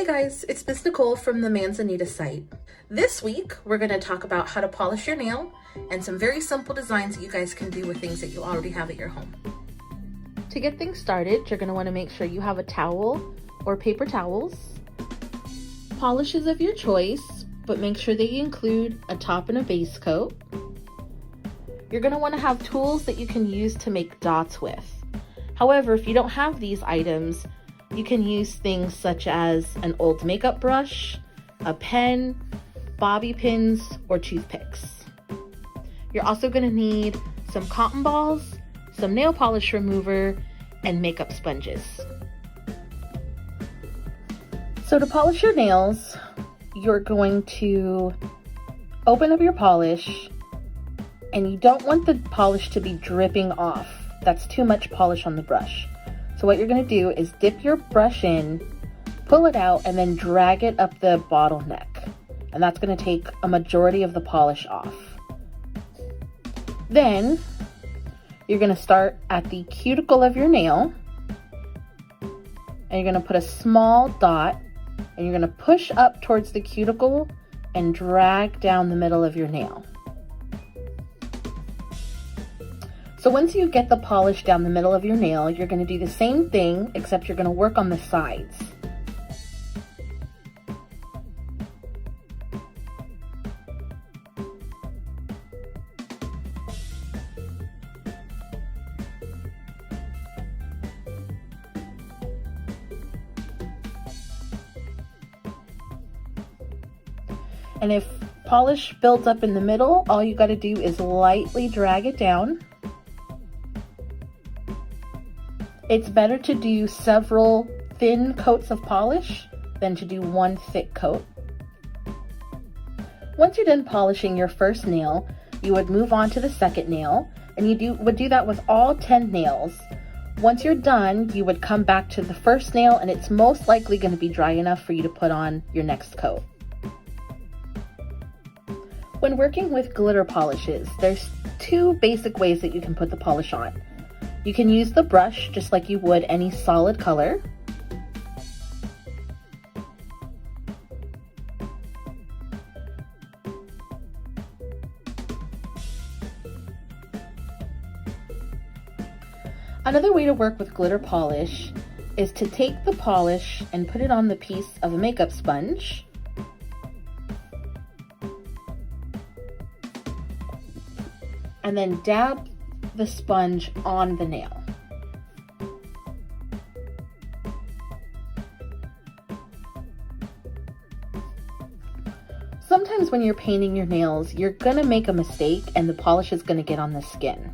guys, it's Miss Nicole from the Manzanita site. This week, we're going to talk about how to polish your nail and some very simple designs that you guys can do with things that you already have at your home. To get things started, you're going to want to make sure you have a towel or paper towels, polishes of your choice, but make sure that you include a top and a base coat. You're going to want to have tools that you can use to make dots with. However, if you don't have these items, you can use things such as an old makeup brush, a pen, bobby pins, or toothpicks. You're also going to need some cotton balls, some nail polish remover, and makeup sponges. So to polish your nails, you're going to open up your polish, and you don't want the polish to be dripping off. That's too much polish on the brush. So what you're going to do is dip your brush in, pull it out, and then drag it up the bottleneck. And that's going to take a majority of the polish off. Then you're going to start at the cuticle of your nail, and you're going to put a small dot, and you're going to push up towards the cuticle and drag down the middle of your nail. So once you get the polish down the middle of your nail, you're going to do the same thing, except you're going to work on the sides. And if polish builds up in the middle, all you got to do is lightly drag it down. It's better to do several thin coats of polish than to do one thick coat. Once you're done polishing your first nail, you would move on to the second nail, and you would do that with all 10 nails. Once you're done, you would come back to the first nail, and it's most likely going to be dry enough for you to put on your next coat. When working with glitter polishes, there's two basic ways that you can put the polish on. You can use the brush just like you would any solid color. Another way to work with glitter polish is to take the polish and put it on the piece of a makeup sponge. And then dab the sponge on the nail. Sometimes when you're painting your nails, you're gonna make a mistake and the polish is gonna get on the skin.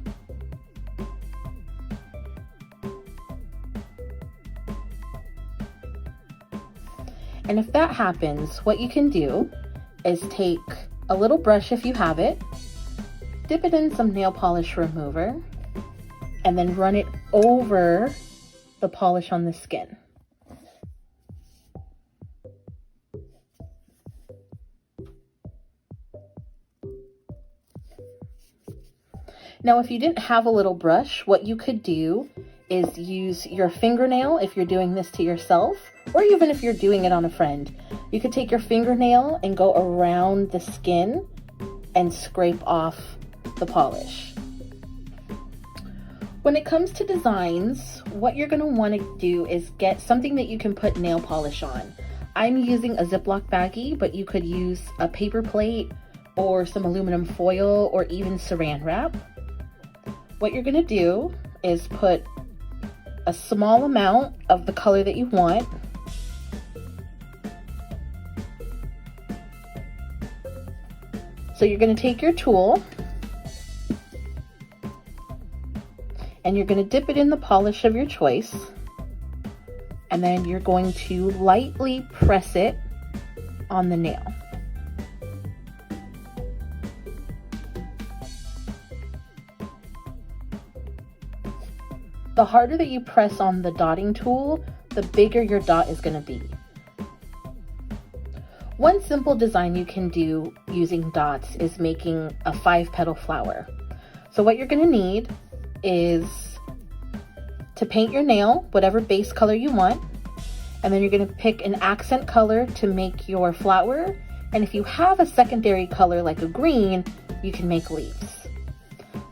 And if that happens, what you can do is take a little brush if you have it, dip it in some nail polish remover, and then run it over the polish on the skin. Now, if you didn't have a little brush, what you could do is use your fingernail if you're doing this to yourself, or even if you're doing it on a friend. You could take your fingernail and go around the skin and scrape off the polish. When it comes to designs, what you're going to want to do is get something that you can put nail polish on. I'm using a Ziploc baggie, but you could use a paper plate or some aluminum foil or even saran wrap. What you're going to do is put a small amount of the color that you want. So you're going to take your tool and you're going to dip it in the polish of your choice, and then you're going to lightly press it on the nail. The harder that you press on the dotting tool, the bigger your dot is going to be. One simple design you can do using dots is making a 5-petal flower. So what you're going to need is to paint your nail whatever base color you want, And then you're gonna pick an accent color to make your flower. And if you have a secondary color like a green, you can make leaves.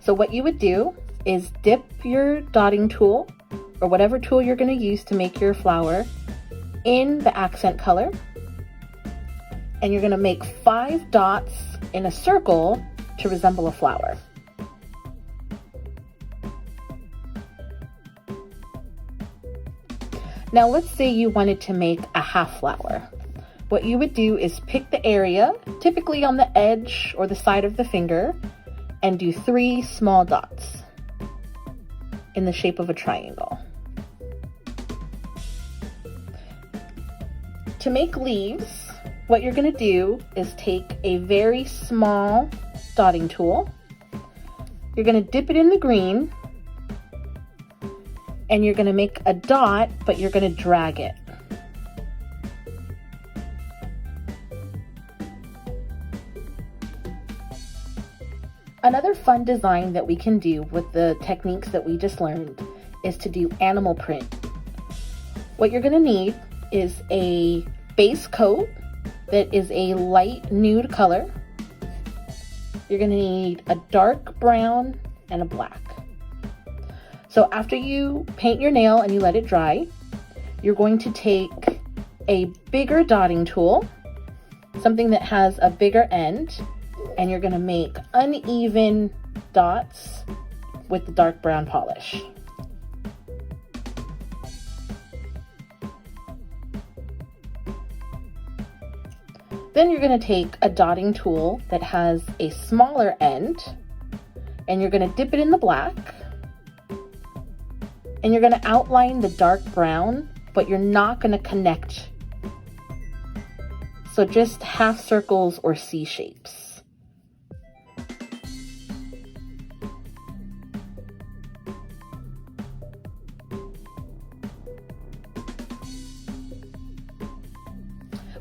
So what you would do is dip your dotting tool or whatever tool you're gonna use to make your flower in the accent color. And you're gonna make 5 dots in a circle to resemble a flower. Now let's say you wanted to make a half flower. What you would do is pick the area, typically on the edge or the side of the finger, and do 3 small dots in the shape of a triangle. To make leaves, what you're gonna do is take a very small dotting tool. You're gonna dip it in the green, and you're gonna make a dot, but you're gonna drag it. Another fun design that we can do with the techniques that we just learned is to do animal print. What you're gonna need is a base coat that is a light nude color. You're gonna need a dark brown and a black. So after you paint your nail and you let it dry, you're going to take a bigger dotting tool, something that has a bigger end, and you're gonna make uneven dots with the dark brown polish. Then you're gonna take a dotting tool that has a smaller end, and you're gonna dip it in the black, and you're gonna outline the dark brown, but you're not gonna connect. So just half circles or C shapes.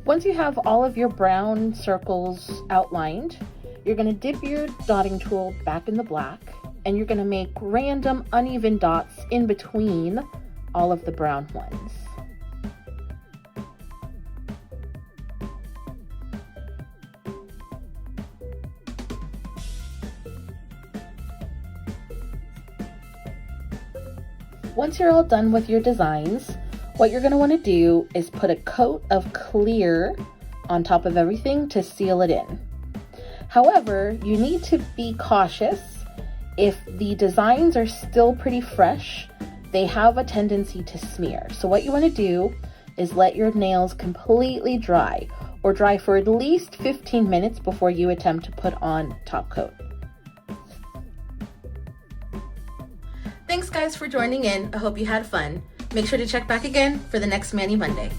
Once you have all of your brown circles outlined, you're gonna dip your dotting tool back in the black, and you're gonna make random uneven dots in between all of the brown ones. Once you're all done with your designs, what you're going to want to do is put a coat of clear on top of everything to seal it in. However, you need to be cautious. If the designs are still pretty fresh, they have a tendency to smear. So what you want to do is let your nails completely dry, or dry for at least 15 minutes before you attempt to put on top coat. Thanks guys for joining in. I hope you had fun. Make sure to check back again for the next Mani Monday.